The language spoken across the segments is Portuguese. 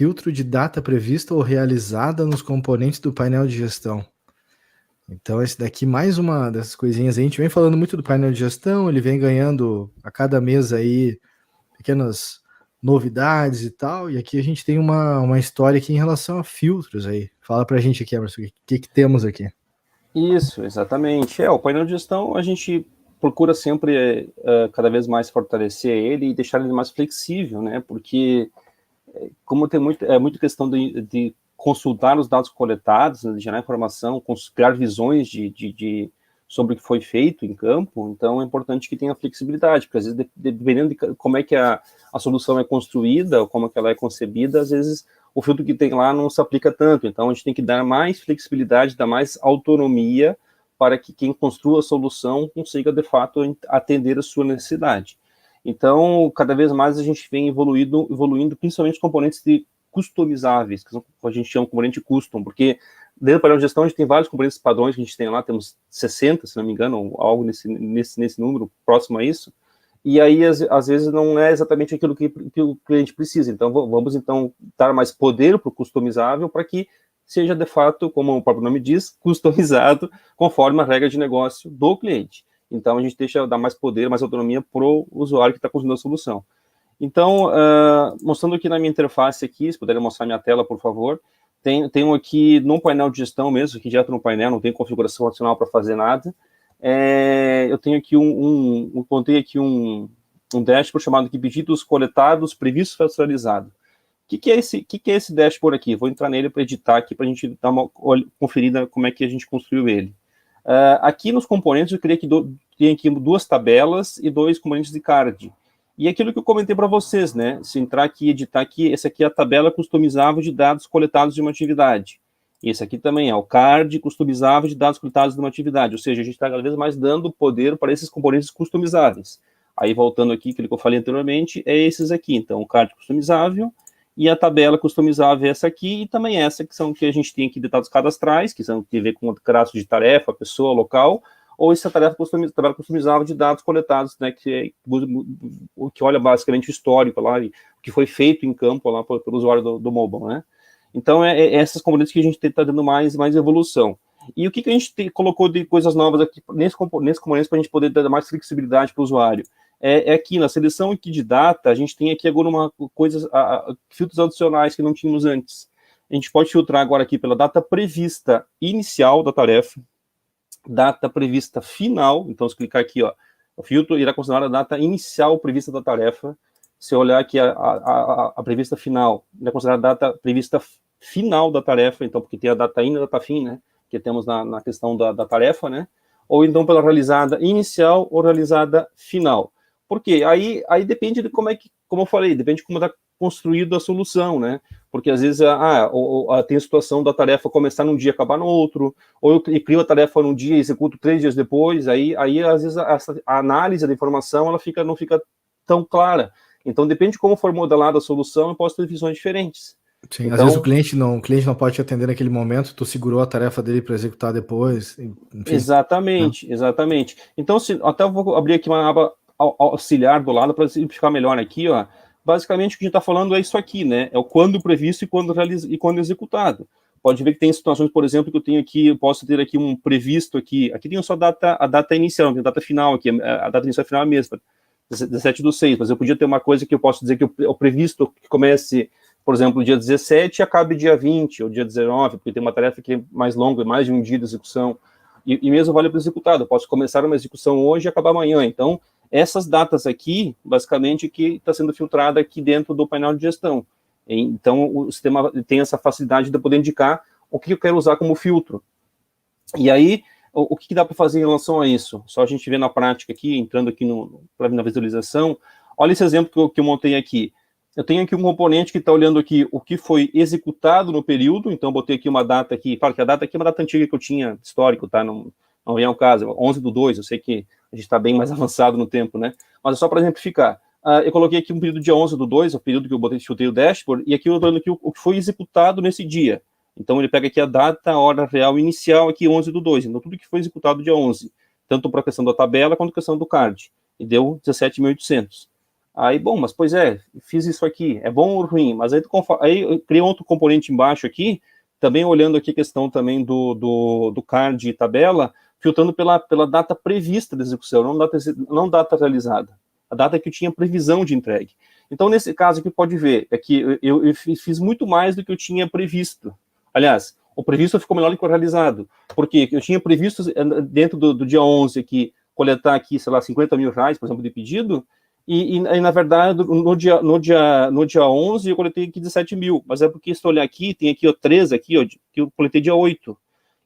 filtro de data prevista ou realizada nos componentes do painel de gestão. Então, esse daqui, mais uma dessas coisinhas aí. A gente vem falando muito do painel de gestão, ele vem ganhando a cada mês aí pequenas novidades e tal, e aqui a gente tem uma história aqui em relação a filtros aí. Fala pra gente aqui, Emerson, o que temos aqui? Isso, exatamente. O painel de gestão, a gente procura sempre cada vez mais fortalecer ele e deixar ele mais flexível, né? Porque como tem muito questão de consultar os dados coletados, né, de gerar informação, criar visões sobre o que foi feito em campo, então é importante que tenha flexibilidade, porque às vezes, dependendo de como é que a solução é construída, ou como é que ela é concebida, às vezes o filtro que tem lá não se aplica tanto, então a gente tem que dar mais flexibilidade, dar mais autonomia para que quem construa a solução consiga, de fato, atender a sua necessidade. Então, cada vez mais a gente vem evoluindo principalmente os componentes customizáveis, que a gente chama de componente custom, porque dentro do painel de gestão a gente tem vários componentes padrões que a gente tem lá, temos 60, se não me engano, ou algo nesse número, próximo a isso, e aí às vezes não é exatamente aquilo que o cliente precisa. Então, vamos então dar mais poder para o customizável para que seja, de fato, como o próprio nome diz, customizado conforme a regra de negócio do cliente. Então, a gente dar mais poder, mais autonomia para o usuário que está construindo a solução. Então, mostrando aqui na minha interface aqui, se puderem mostrar minha tela, por favor, tenho aqui no painel de gestão mesmo, aqui direto no painel, não tem configuração adicional para fazer nada. Eu tenho aqui contei aqui um dashboard chamado aqui pedidos coletados, previstos, personalizado. O que é esse dashboard aqui? Vou entrar nele para editar aqui, para a gente dar uma conferida como é que a gente construiu ele. Aqui nos componentes, eu queria que tem aqui 2 tabelas e 2 componentes de card. E aquilo que eu comentei para vocês, né? Se entrar aqui e editar aqui, essa aqui é a tabela customizável de dados coletados de uma atividade. E esse aqui também é o card customizável de dados coletados de uma atividade. Ou seja, a gente está cada vez mais dando poder para esses componentes customizáveis. Aí, voltando aqui, aquilo que eu falei anteriormente, é esses aqui. Então, o card customizável e a tabela customizável é essa aqui, e também essa que são que a gente tem aqui de dados cadastrais, que são que tem a ver com o cadastro de tarefa, pessoa, local, ou essa tabela customizável de dados coletados, né, que olha basicamente o histórico lá, o que foi feito em campo lá pelo usuário do mobile, né? Então, essas componentes que a gente está dando mais evolução. E o que a gente colocou de coisas novas aqui nesse componente para a gente poder dar mais flexibilidade para o usuário? Aqui na seleção aqui de data, a gente tem aqui agora filtros adicionais que não tínhamos antes. A gente pode filtrar agora aqui pela data prevista inicial da tarefa, data prevista final. Então, se clicar aqui, ó, o filtro irá considerar a data inicial prevista da tarefa. Se eu olhar aqui a prevista final, irá considerar a data prevista final da tarefa, então, porque tem a data in e a data fim, né, que temos na questão da tarefa, né, ou então pela realizada inicial ou realizada final. Por quê? Aí depende de como eu falei, depende de como está construído a solução, né? Porque às vezes tem a situação da tarefa começar num dia e acabar no outro, ou eu crio a tarefa num dia e executo 3 dias depois, aí às vezes a análise da informação ela não fica tão clara. Então depende de como for modelada a solução, eu posso ter visões diferentes. Sim, então, às vezes o cliente não pode te atender naquele momento, tu segurou a tarefa dele para executar depois, enfim. Exatamente. Então, até eu vou abrir aqui uma aba auxiliar do lado para simplificar melhor aqui, ó. Basicamente o que a gente está falando é isso aqui, né? É o quando previsto e quando executado. Pode ver que tem situações, por exemplo, que eu posso ter aqui um previsto aqui. Aqui tem só a data inicial, não tem a data final aqui. A data inicial e final é a mesma, 17/6. Mas eu podia ter uma coisa que eu posso dizer que o previsto que comece, por exemplo, dia 17 e acabe dia 20 ou dia 19, porque tem uma tarefa que é mais longa, mais de um dia de execução. E mesmo vale para o executado. Eu posso começar uma execução hoje e acabar amanhã. Então, essas datas aqui, basicamente, que está sendo filtrada aqui dentro do painel de gestão. Então, o sistema tem essa facilidade de poder indicar o que eu quero usar como filtro. E aí, o que dá para fazer em relação a isso? Só a gente vê na prática aqui, entrando aqui na visualização. Olha esse exemplo que eu montei aqui. Eu tenho aqui um componente que está olhando aqui o que foi executado no período, então eu botei aqui uma data aqui, claro que a data aqui é uma data antiga que eu tinha, histórico, tá? Não vem ao caso, 11/2, eu sei que a gente está bem mais avançado no tempo, né? Mas é só para exemplificar. Eu coloquei aqui um período dia 11/2, o período que eu filtrei o dashboard, e aqui eu estou olhando aqui o que foi executado nesse dia. Então ele pega aqui a data, a hora real inicial, aqui 11/2, então tudo que foi executado dia 11, tanto para a questão da tabela quanto a questão do card, e deu 17.800. Aí, bom, mas pois é, fiz isso aqui, é bom ou ruim? Mas aí eu criei outro componente embaixo aqui, também olhando aqui a questão também do card e tabela, filtrando pela data prevista da execução, não data realizada, a data que eu tinha previsão de entregue. Então, nesse caso aqui, pode ver, é que eu fiz muito mais do que eu tinha previsto. Aliás, o previsto ficou melhor do que o realizado, porque eu tinha previsto, dentro do dia 11 aqui, coletar aqui, sei lá, 50 mil reais, por exemplo, de pedido, e na verdade, no dia 11, eu coletei aqui 17 mil, mas é porque, se eu olhar aqui, tem aqui, ó, 3 aqui, ó, que eu coletei dia 8.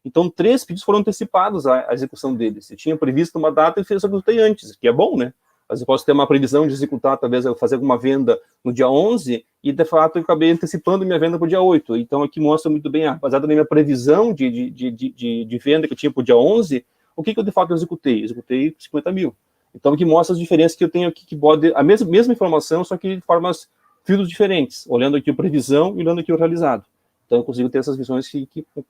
Então, 3 pedidos foram antecipados à execução deles. Eu tinha previsto uma data e eu executei antes, que é bom, né? Mas eu posso ter uma previsão de executar, talvez eu fazer alguma venda no dia 11, e de fato eu acabei antecipando minha venda para o dia 8. Então, aqui mostra muito bem, baseado na minha previsão de venda que eu tinha para o dia 11, o que eu de fato executei? Executei 50 mil. Então, aqui mostra as diferenças que eu tenho aqui, que pode, a mesma informação, só que de formas, filtros diferentes, olhando aqui a previsão e olhando aqui o realizado. Então, eu consigo ter essas visões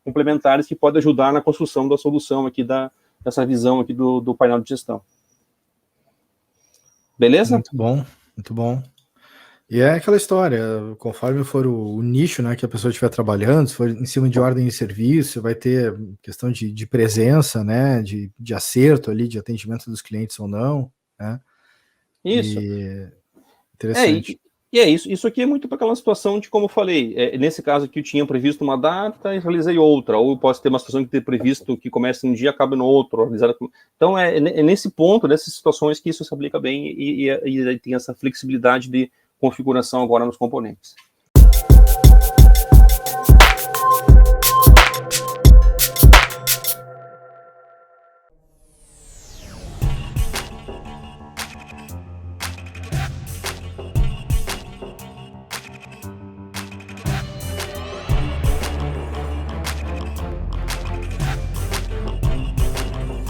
complementares que podem ajudar na construção da solução aqui, dessa visão aqui do painel de gestão. Beleza? Muito bom, muito bom. E é aquela história, conforme for o nicho, né, que a pessoa estiver trabalhando, se for em cima de ordem de serviço, vai ter questão de presença, né, de acerto ali, de atendimento dos clientes ou não, né? Isso. E interessante. E é isso. Isso aqui é muito para aquela situação de, como eu falei, nesse caso aqui eu tinha previsto uma data e realizei outra, ou eu posso ter uma situação de ter previsto que começa um dia e acaba no outro. Então, é nesse ponto, nessas situações, que isso se aplica bem e tem essa flexibilidade de configuração agora nos componentes.